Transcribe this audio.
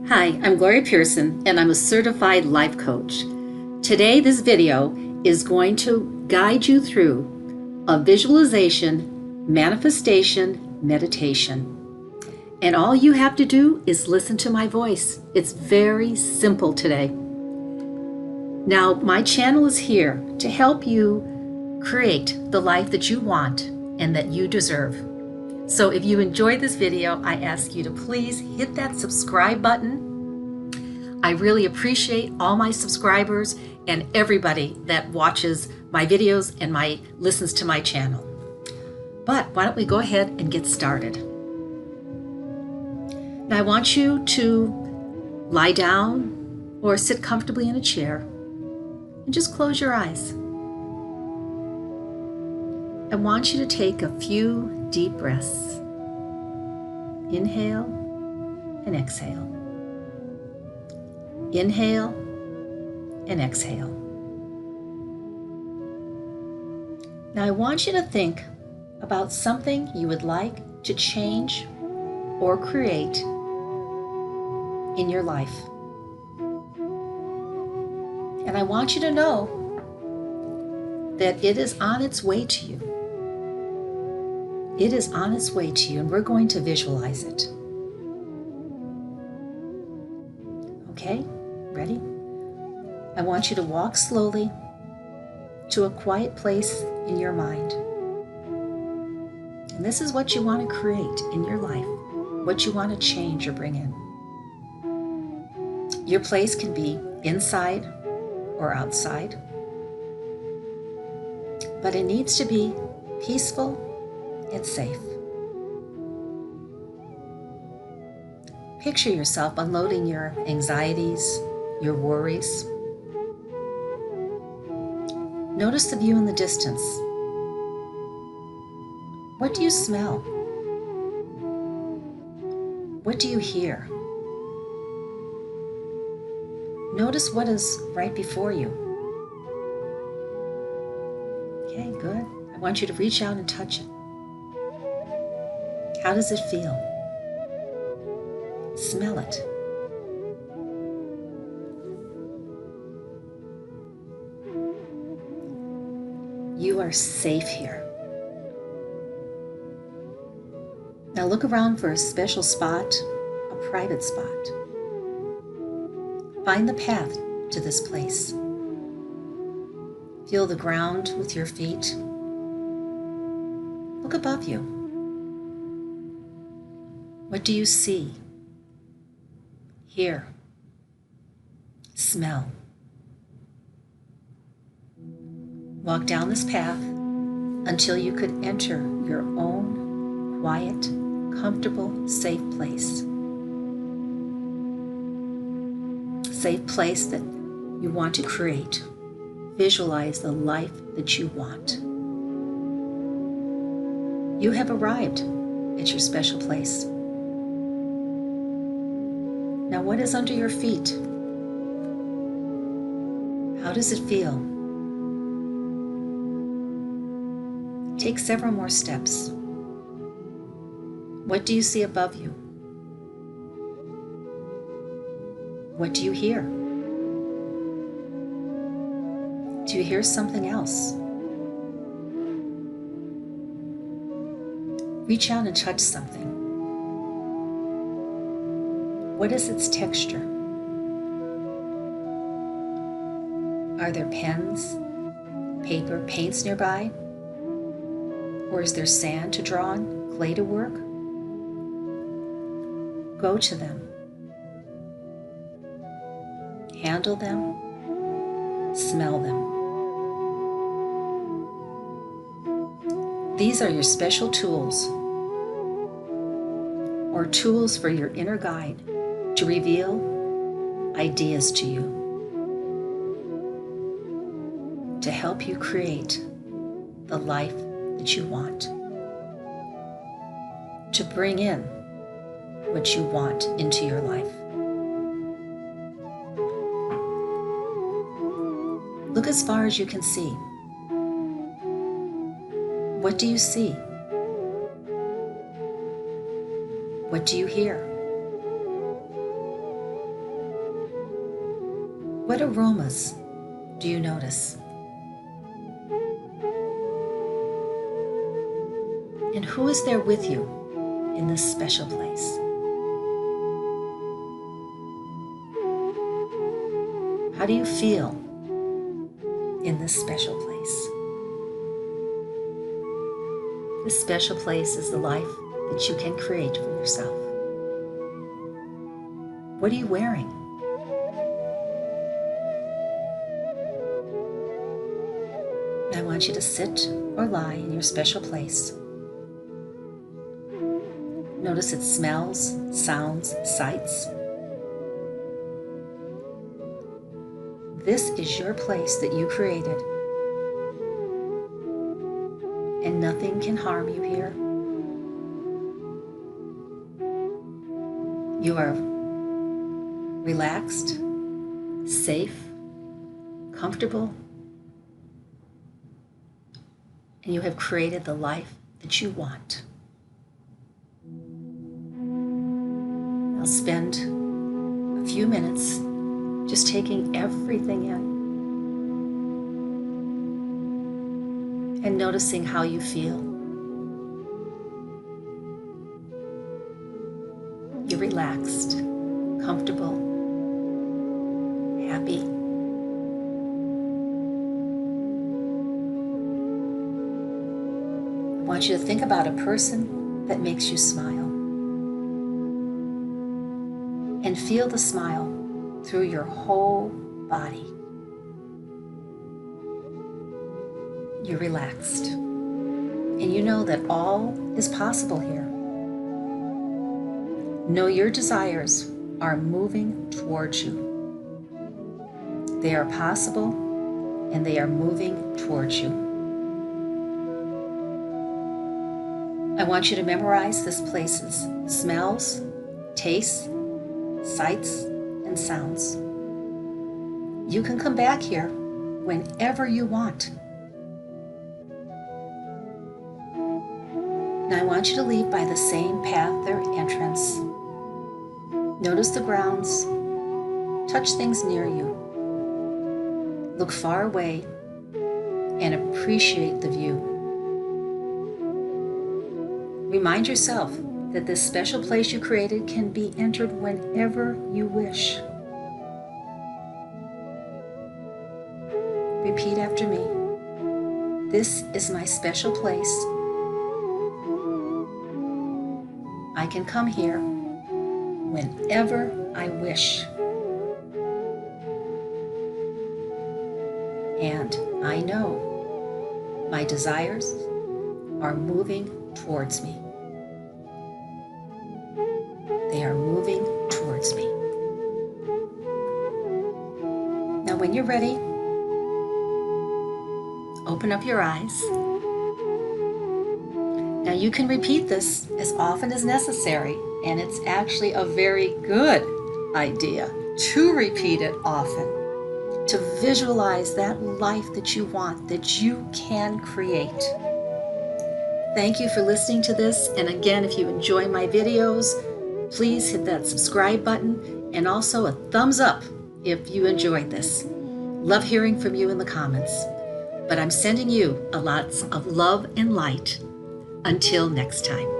Hi, I'm Gloria Pierson, and I'm a certified life coach. Today, this video is going to guide you through a visualization, manifestation, meditation. And all you have to do is listen to my voice. It's very simple today. Now, my channel is here to help you create the life that you want and that you deserve. So if you enjoyed this video, I ask you to please hit that subscribe button. I really appreciate all my subscribers and everybody that watches my videos and listens to my channel. But why don't we go ahead and get started. Now I want you to lie down or sit comfortably in a chair and just close your eyes. I want you to take a few deep breaths. Inhale and exhale. Inhale and exhale. Now I want you to think about something you would like to change or create in your life. And I want you to know that it is on its way to you. It is on its way to you, and we're going to visualize it. Okay, ready? I want you to walk slowly to a quiet place in your mind. And this is what you want to create in your life, what you want to change or bring in. Your place can be inside or outside, but it needs to be peaceful and safe. Picture yourself unloading your anxieties, your worries. Notice the view in the distance. What do you smell? What do you hear? Notice what is right before you. Okay, good. I want you to reach out and touch it. How does it feel? Smell it. You are safe here. Now look around for a special spot, a private spot. Find the path to this place. Feel the ground with your feet. Look above you. What do you see? Hear? Smell? Walk down this path until you could enter your own quiet, comfortable, safe place. Safe place that you want to create. Visualize the life that you want. You have arrived at your special place. Now, what is under your feet? How does it feel? Take several more steps. What do you see above you? What do you hear? Do you hear something else? Reach out and touch something. What is its texture? Are there pens, paper, paints nearby? Or is there sand to draw on, clay to work? Go to them. Handle them. Smell them. These are your special tools, or tools for your inner guide to reveal ideas to you, to help you create the life that you want, to bring in what you want into your life. Look as far as you can see. What do you see? What do you hear? What aromas do you notice? And who is there with you in this special place? How do you feel in this special place? This special place is the life that you can create for yourself. What are you wearing? I want you to sit or lie in your special place. Notice its smells, sounds, sights. This is your place that you created, and nothing can harm you here. You are relaxed, safe, comfortable, and you have created the life that you want. Now spend a few minutes just taking everything in and noticing how you feel. You're relaxed, comfortable, happy. I want you to think about a person that makes you smile. And feel the smile through your whole body. You're relaxed. And you know that all is possible here. Know your desires are moving towards you. They are possible and they are moving towards you. I want you to memorize this place's smells, tastes, sights, and sounds. You can come back here whenever you want. Now I want you to leave by the same path or entrance. Notice the grounds. Touch things near you. Look far away and appreciate the view. Remind yourself that this special place you created can be entered whenever you wish. Repeat after me. This is my special place. I can come here whenever I wish. And I know my desires are moving towards me. They are moving towards me. Now when you're ready, open up your eyes. Now you can repeat this as often as necessary, and it's actually a very good idea to repeat it often, to visualize that life that you want, that you can create. Thank you for listening to this, and again, if you enjoy my videos, please hit that subscribe button and also a thumbs up if you enjoyed this. Love hearing from you in the comments. But I'm sending you a lots of love and light. Until next time.